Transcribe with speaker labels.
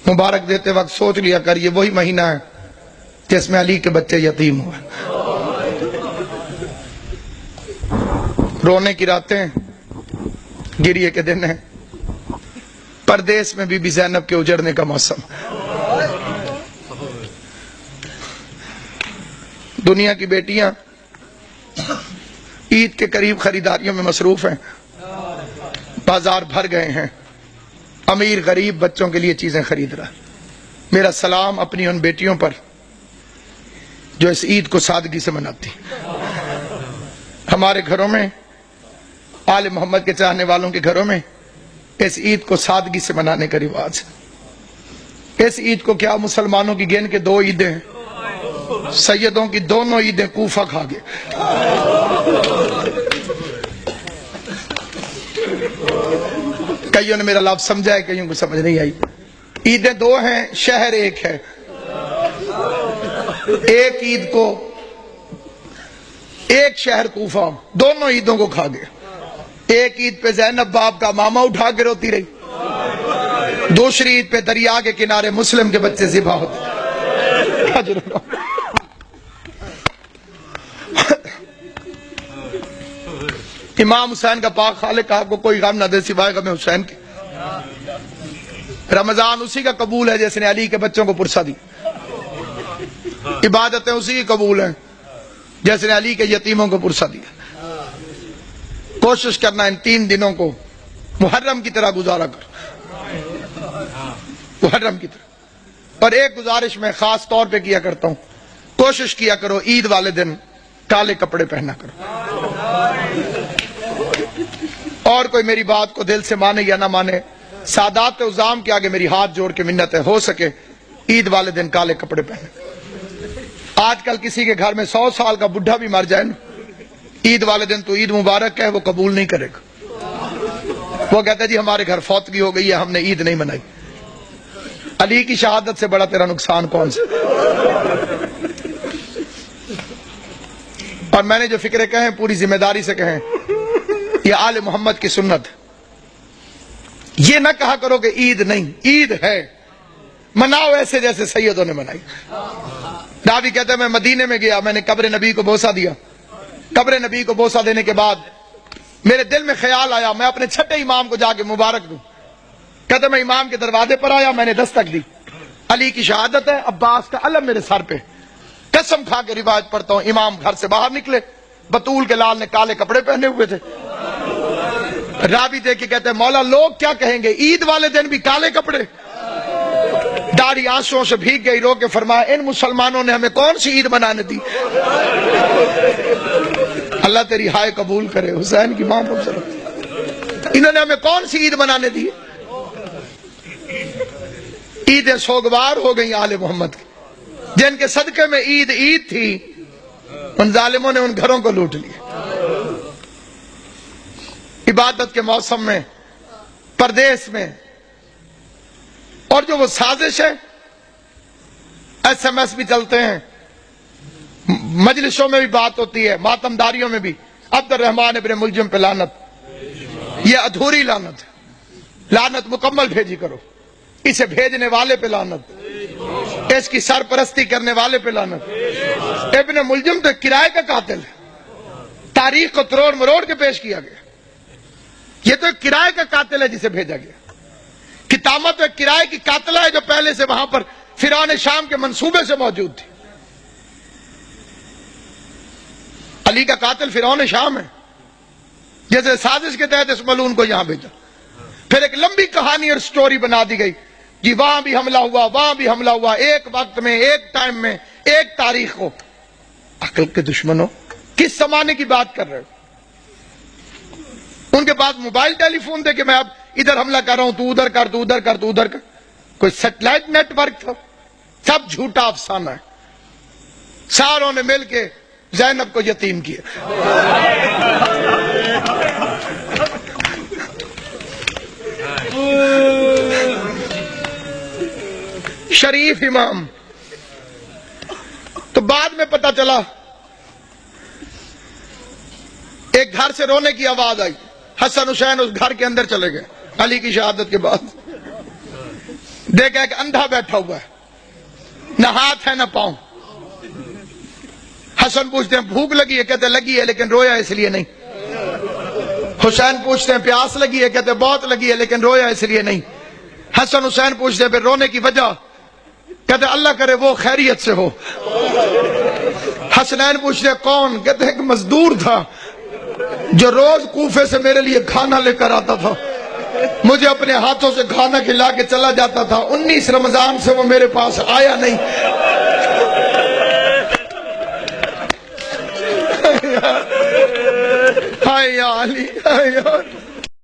Speaker 1: مبارک دیتے وقت سوچ لیا کر یہ وہی مہینہ ہے جس میں علی کے بچے یتیم ہوئے. رونے کی راتیں، گریے کے دن ہیں. پردیس میں بی بی زینب کے اجڑنے کا موسم. دنیا کی بیٹیاں عید کے قریب خریداریوں میں مصروف ہیں، بازار بھر گئے ہیں، امیر غریب بچوں کے لیے چیزیں خرید رہا. میرا سلام اپنی ان بیٹیوں پر جو اس عید کو سادگی سے مناتی. ہمارے گھروں میں، آل محمد کے چاہنے والوں کے گھروں میں اس عید کو سادگی سے منانے کا رواج ہے. اس عید کو کیا مسلمانوں کی گن کے 2 عیدیں ہیں. سیدوں کی دونوں عیدیں کوفہ کھا گئے. کئیوں نے میرا لفظ سمجھا ہے، کئیوں کو سمجھ نہیں آئی. عیدیں 2 ہیں، شہر ایک ہے. ایک عید کو ایک شہر کوفہ دونوں عیدوں کو کھا گئے. ایک عید پہ زینب باپ کا ماما اٹھا کے روتی رہی، دوسری عید پہ دریا کے کنارے مسلم کے بچے ذبح ہوتے. امام حسین کا پاک خالق آپ کو کوئی غم نہ دے سوائے غم حسین کے. رمضان اسی کا قبول ہے جس نے علی کے بچوں کو پرسہ دی. عبادتیں اسی کی قبول ہیں جیسے نے علی کے یتیموں کو پرسہ دیا. کوشش کرنا ان 3 دنوں کو محرم کی طرح گزارا کر، محرم کی طرح. اور ایک گزارش میں خاص طور پہ کیا کرتا ہوں، کوشش کیا کرو عید والے دن کالے کپڑے پہنا کرو. اور کوئی میری بات کو دل سے مانے یا نہ مانے، سادات عظام کے آگے میری ہاتھ جوڑ کے منت ہے، ہو سکے عید والے دن کالے کپڑے پہنے. آج کل کسی کے گھر میں 100 سال کا بڈھا بھی مر جائے نا، عید والے دن تو عید مبارک ہے وہ قبول نہیں کرے گا. وہ کہتا ہے جی ہمارے گھر فوتگی ہو گئی ہے، ہم نے عید نہیں منائی. علی کی شہادت سے بڑا تیرا نقصان کون سا؟ اور میں نے جو فکرے کہیں پوری ذمہ داری سے کہیں، یہ آل محمد کی سنت. یہ نہ کہا کرو کہ عید نہیں، عید ہے، مناؤ ایسے جیسے سیدوں نے منائی. راوی کہتے ہیں میں مدینے میں گیا، میں نے قبر نبی کو بوسہ دیا. قبر نبی کو بوسہ دینے کے بعد میرے دل میں خیال آیا میں اپنے چھٹے امام کو جا کے مبارک دوں. کہتے میں امام کے دروازے پر آیا، میں نے دستک دی. علی کی شہادت ہے، عباس کا علم میرے سر پہ. قسم کھا کے روایت پڑھتا ہوں، امام گھر سے باہر نکلے، بطول کے لال نے کالے کپڑے پہنے ہوئے تھے. راوی دیکھ کے کہتے ہیں مولا لوگ کیا کہیں گے، عید والے دن بھی کالے کپڑے. داڑھی آنسوؤں سے بھیگ گئی، رو کے فرمایا ان مسلمانوں نے ہمیں کون سی عید منانے دی. اللہ تیری ہائے قبول کرے حسین کی ماں پر، انہوں نے ہمیں کون سی عید منانے دی. عیدیں سوگوار ہو گئی آل محمد کی، جن کے صدقے میں عید عید تھی ان ظالموں نے ان گھروں کو لوٹ لیا. عبادت کے موسم میں، پردیس میں، اور جو وہ سازش ہے، SMS بھی چلتے ہیں، مجلسوں میں بھی بات ہوتی ہے، ماتم داریوں میں بھی. عبد الرحمن ابن ملجم پہ لعنت، یہ ادھوری لعنت ہے. لعنت مکمل بھیجی کرو. اسے بھیجنے والے پہ لعنت، اس کی سرپرستی کرنے والے پہ لعنت. ابن ملجم تو کرائے کا قاتل ہے، تاریخ کو تروڑ مروڑ کے پیش کیا گیا. یہ تو ایک کرائے کا قاتل ہے جسے بھیجا گیا. کتامہ تو ایک کرائے کی قاتلہ ہے جو پہلے سے وہاں پر فرعون شام کے منصوبے سے موجود تھی. علی کا قاتل فرعون شام ہے، جیسے سازش کے تحت اس ملعون کو یہاں بھیجا. پھر ایک لمبی کہانی اور سٹوری بنا دی گئی جی وہاں بھی حملہ ہوا، وہاں بھی حملہ ہوا، ایک وقت میں، ایک ٹائم میں، ایک تاریخ کو. عقل کے دشمنوں، کس زمانے کی بات کر رہے ہو؟ ان کے پاس موبائل ٹیلی فون تھے کہ میں اب ادھر حملہ کر رہا ہوں، تو ادھر کر، تو ادھر کر، تو ادھر کر. کوئی سیٹلائٹ نیٹ ورک تھا؟ سب جھوٹا افسانہ ہے. ساروں نے مل کے زینب کو یتیم کیا. شریف امام. تو بعد میں پتا چلا ایک گھر سے رونے کی آواز آئی، حسن حسین اس گھر کے اندر چلے گئے علی کی شہادت کے بعد. دیکھا ایک اندھا بیٹھا ہوا ہے، نہ ہاتھ ہے نہ پاؤں۔ حسن پوچھتے ہیں بھوک لگی ہے؟ کہتے لگی ہے لیکن رویا اس لیے نہیں۔ حسین پوچھتے ہیں پیاس لگی ہے؟ کہتے بہت لگی ہے لیکن رویا اس لیے نہیں۔ حسن حسین پوچھتے ہیں پھر رونے کی وجہ؟ کہتے اللہ کرے وہ خیریت سے ہو۔ حسنین پوچھتے ہیں کون؟ کہتے ایک مزدور تھا جو روز کوفے سے میرے لیے کھانا لے کر آتا تھا، مجھے اپنے ہاتھوں سے کھانا کھلا کے چلا جاتا تھا، 19 رمضان سے وہ میرے پاس آیا نہیں۔ ہائے یا علی، ہائے یا علی۔